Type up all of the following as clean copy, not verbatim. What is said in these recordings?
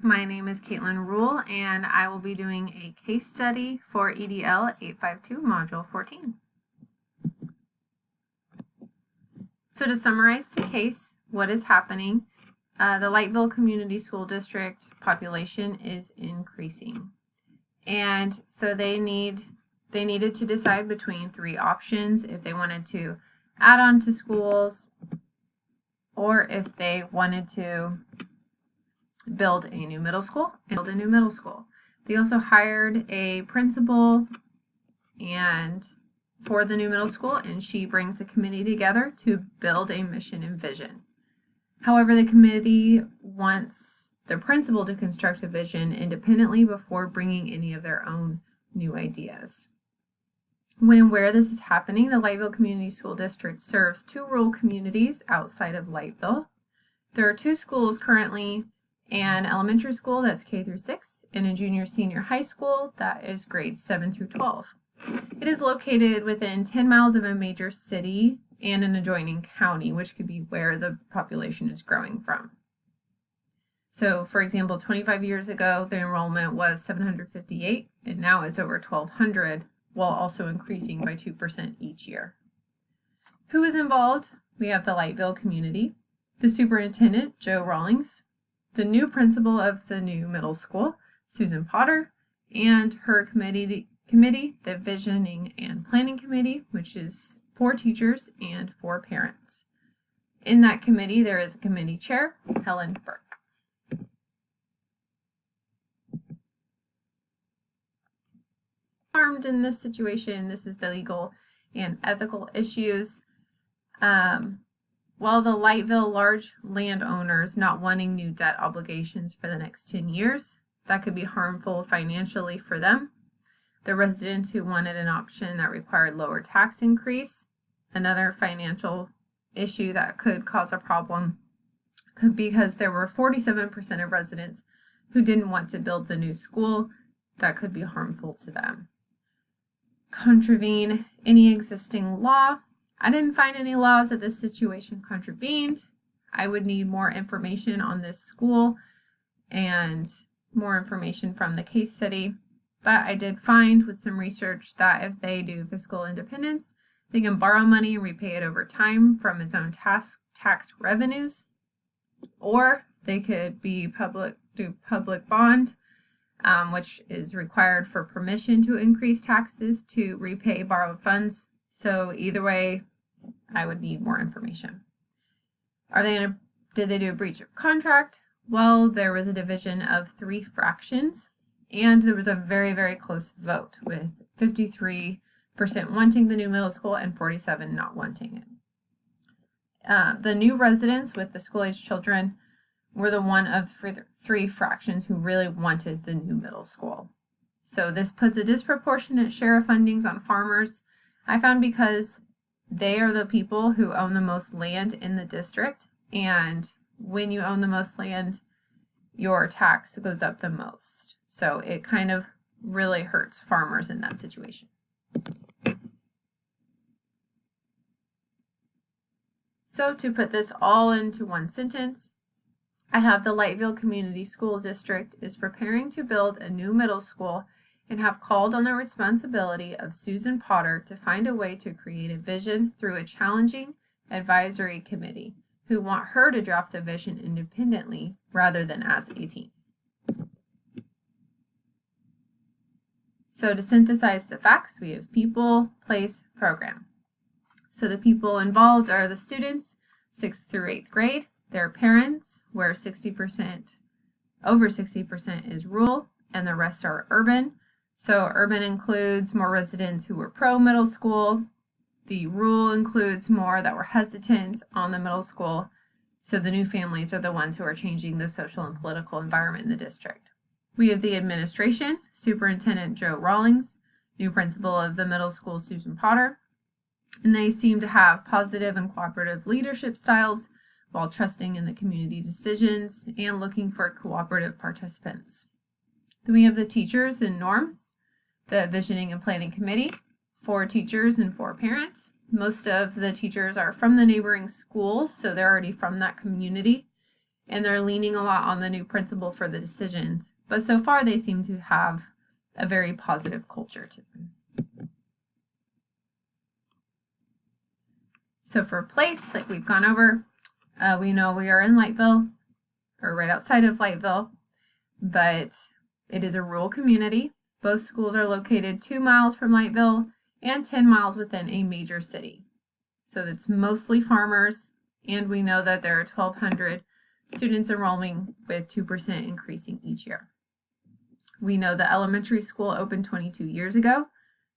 My name is Caitlin Rule, and I will be doing a case study for EDL 852 Module 14. So to summarize the case, what is happening, the Lightville Community School District population is increasing. And so they needed to decide between three options if they wanted to add on to schools or if they wanted to build a new middle school. They also hired a principal for the new middle school, and she brings a committee together to build a mission and vision. However, the committee wants the principal to construct a vision independently before bringing any of their own new ideas. When and where this is happening, the Lightville Community School District serves two rural communities outside of Lightville. There are two schools currently, an elementary school that's K through 6 and a junior-senior high school that is grades 7 through 12. It is located within 10 miles of a major city and an adjoining county, which could be where the population is growing from. So, for example, 25 years ago, the enrollment was 758, and now it's over 1,200, while also increasing by 2% each year. Who is involved? We have the Lightville community, the superintendent, Joe Rawlings, the new principal of the new middle school, Susan Potter, and her committee, the Visioning and Planning Committee, which is 4 teachers and 4 parents. In that committee, there is a committee chair, Helen Burke. Harmed in this situation, this is the legal and ethical issues. While the Lightville large landowners not wanting new debt obligations for the next 10 years, that could be harmful financially for them. The residents who wanted an option that required lower tax increase, another financial issue that could cause a problem, because there were 47% of residents who didn't want to build the new school, that could be harmful to them. Contravene any existing law. I didn't find any laws that this situation contravened. I would need more information on this school and more information from the case study. But I did find with some research that if they do fiscal independence, they can borrow money and repay it over time from its own tax revenues, or they could do public bond, which is required for permission to increase taxes to repay borrowed funds. So either way, I would need more information. Did they do a breach of contract? Well, there was a division of 3 fractions, and there was a very, very close vote with 53% wanting the new middle school and 47% not wanting it. The new residents with the school-age children were the one of 3 fractions who really wanted the new middle school. So this puts a disproportionate share of fundings on farmers, I found, because they are the people who own the most land in the district, and when you own the most land, your tax goes up the most. So it kind of really hurts farmers in that situation. So to put this all into one sentence, I have the Lightville Community School District is preparing to build a new middle school and have called on the responsibility of Susan Potter to find a way to create a vision through a challenging advisory committee who want her to draft the vision independently rather than as a team. So to synthesize the facts, we have people, place, program. So the people involved are the students, 6th through 8th grade, their parents, where over 60% is rural, and the rest are urban. So urban includes more residents who were pro middle school. The rural includes more that were hesitant on the middle school. So the new families are the ones who are changing the social and political environment in the district. We have the administration, Superintendent Joe Rawlings, new principal of the middle school, Susan Potter, and they seem to have positive and cooperative leadership styles while trusting in the community decisions and looking for cooperative participants. Then we have the teachers and norms, the Visioning and Planning Committee, 4 teachers and 4 parents. Most of the teachers are from the neighboring schools, so they're already from that community. and they're leaning a lot on the new principal for the decisions, but so far they seem to have a very positive culture to them. So for place, like we've gone over, we know we are in Lightville, or right outside of Lightville, but it is a rural community. Both schools are located 2 miles from Lightville and 10 miles within a major city. So it's mostly farmers, and we know that there are 1,200 students enrolling with 2% increasing each year. We know the elementary school opened 22 years ago,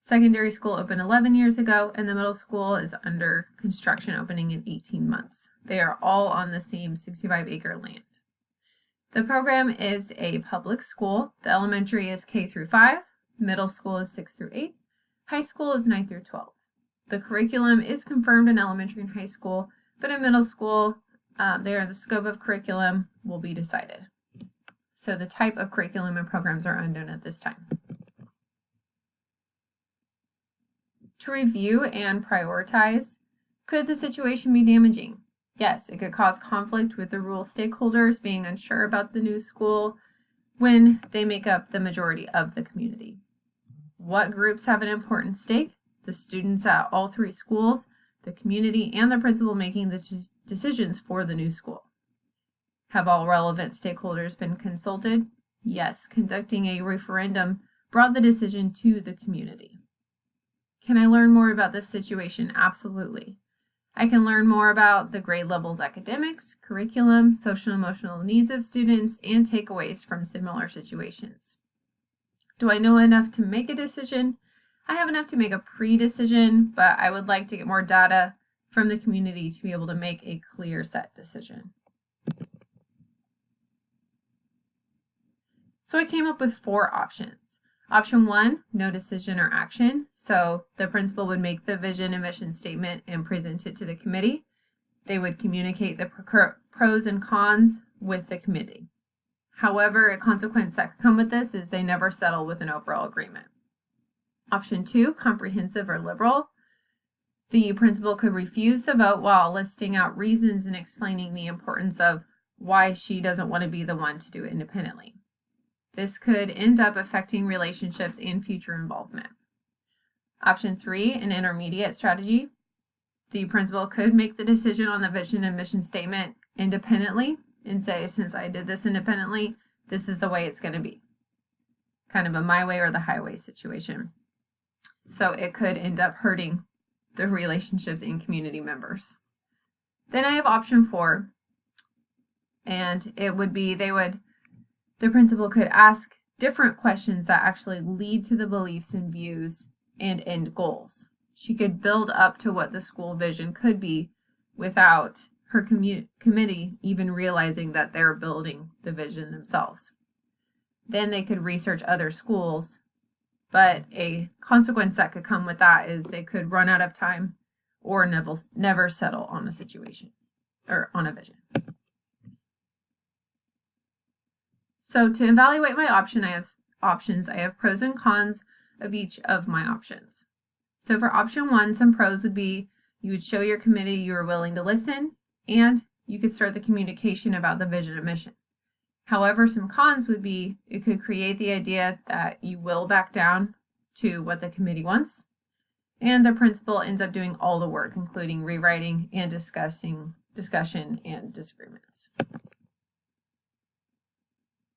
secondary school opened 11 years ago, and the middle school is under construction, opening in 18 months. They are all on the same 65-acre land. The program is a public school. The elementary is K through 5, middle school is 6 through 8, high school is 9 through 12. The curriculum is confirmed in elementary and high school, but in middle school, the scope of curriculum will be decided. So the type of curriculum and programs are unknown at this time. To review and prioritize, could the situation be damaging? Yes, it could cause conflict with the rural stakeholders being unsure about the new school when they make up the majority of the community. What groups have an important stake? The students at all 3 schools, the community, and the principal making the decisions for the new school. Have all relevant stakeholders been consulted? Yes, conducting a referendum brought the decision to the community. Can I learn more about this situation? Absolutely. I can learn more about the grade levels academics, curriculum, social and emotional needs of students, and takeaways from similar situations. Do I know enough to make a decision? I have enough to make a pre-decision, but I would like to get more data from the community to be able to make a clear set decision. So I came up with 4 options. Option 1, no decision or action. So the principal would make the vision and mission statement and present it to the committee. They would communicate the pros and cons with the committee. However, a consequence that could come with this is they never settle with an overall agreement. Option 2, comprehensive or liberal. The principal could refuse the vote while listing out reasons and explaining the importance of why she doesn't want to be the one to do it independently. This could end up affecting relationships and future involvement. Option 3, an intermediate strategy. The principal could make the decision on the vision and mission statement independently and say, since I did this independently, this is the way it's going to be. Kind of a my way or the highway situation. So it could end up hurting the relationships and community members. Then I have option 4, and it would be the principal could ask different questions that actually lead to the beliefs and views and end goals. She could build up to what the school vision could be without her committee even realizing that they're building the vision themselves. Then they could research other schools, but a consequence that could come with that is they could run out of time or never settle on a situation or on a vision. So to evaluate my option, I have options. I have pros and cons of each of my options. So for option 1, some pros would be you would show your committee you are willing to listen, and you could start the communication about the vision and mission. However, some cons would be it could create the idea that you will back down to what the committee wants, and the principal ends up doing all the work, including rewriting and discussion and disagreements.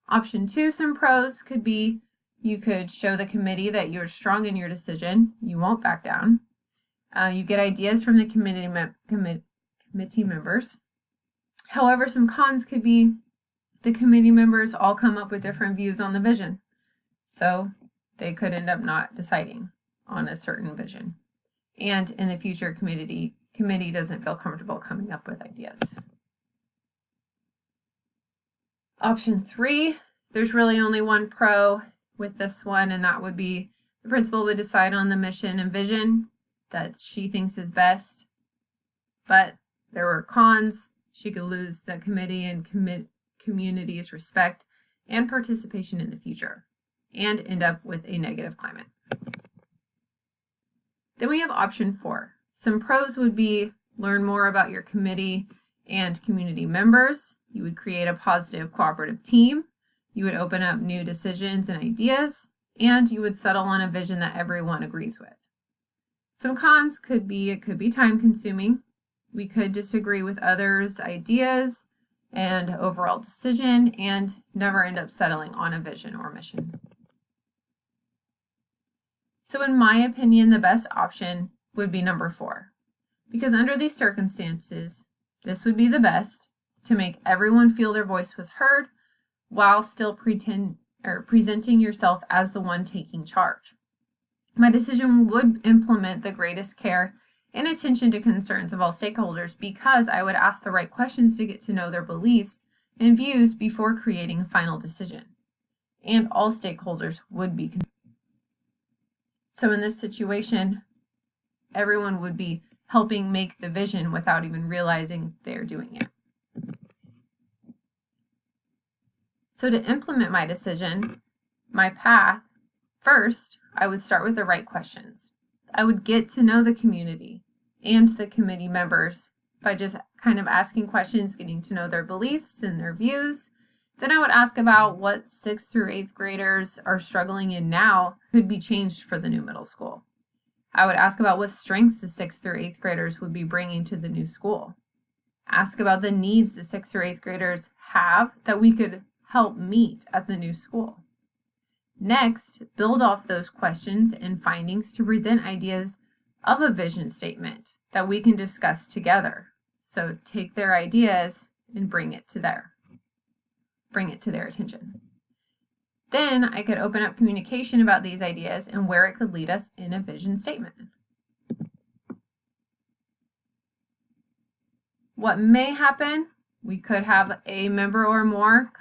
Option 2, some pros could be you could show the committee that you're strong in your decision, you won't back down. You get ideas from the committee members. However, some cons could be the committee members all come up with different views on the vision. So they could end up not deciding on a certain vision. And in the future, committee doesn't feel comfortable coming up with ideas. Option 3, there's really only one pro with this one, and that would be the principal would decide on the mission and vision that she thinks is best. But there were cons. She could lose the committee and community's respect and participation in the future and end up with a negative climate. Then we have option 4. Some pros would be learn more about your committee and community members. You would create a positive cooperative team. You would open up new decisions and ideas, and you would settle on a vision that everyone agrees with. Some cons could be, it could be time consuming. We could disagree with others' ideas and overall decision and never end up settling on a vision or mission. So in my opinion, the best option would be number 4, because under these circumstances, this would be the best to make everyone feel their voice was heard while still presenting yourself as the one taking charge. My decision would implement the greatest care and attention to concerns of all stakeholders because I would ask the right questions to get to know their beliefs and views before creating a final decision. And all stakeholders would be considered. So in this situation, everyone would be helping make the vision without even realizing they're doing it. So to implement my decision, my path, first, I would start with the right questions. I would get to know the community and the committee members by just kind of asking questions, getting to know their beliefs and their views. Then I would ask about what 6th through 8th graders are struggling in now could be changed for the new middle school. I would ask about what strengths the 6th through 8th graders would be bringing to the new school. Ask about the needs the 6th or 8th graders have that we could help meet at the new school. Next, build off those questions and findings to present ideas of a vision statement that we can discuss together. So take their ideas and bring it to their attention. Then I could open up communication about these ideas and where it could lead us in a vision statement. What may happen, we could have a member or more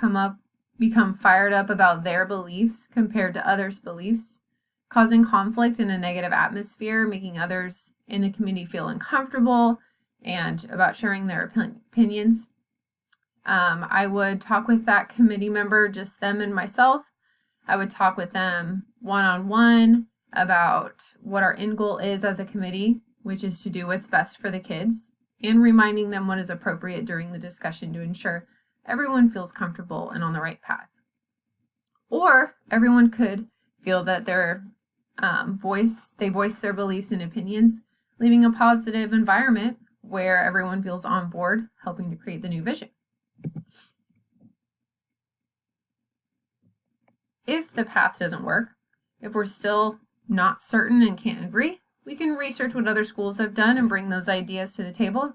become fired up about their beliefs compared to others' beliefs, causing conflict in a negative atmosphere, making others in the community feel uncomfortable and about sharing their opinions. I would talk with that committee member, just them and myself. I would talk with them one-on-one about what our end goal is as a committee, which is to do what's best for the kids, and reminding them what is appropriate during the discussion to ensure everyone feels comfortable and on the right path. Or everyone could feel that they voice their beliefs and opinions, leaving a positive environment where everyone feels on board, helping to create the new vision. If the path doesn't work, if we're still not certain and can't agree, we can research what other schools have done and bring those ideas to the table.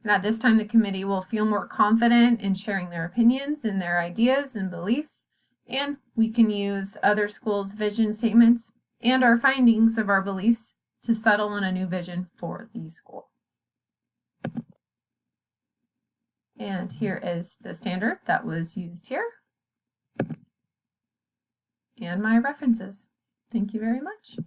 And at this time, the committee will feel more confident in sharing their opinions and their ideas and beliefs. And we can use other schools' vision statements and our findings of our beliefs to settle on a new vision for the school. And here is the standard that was used here and my references. Thank you very much.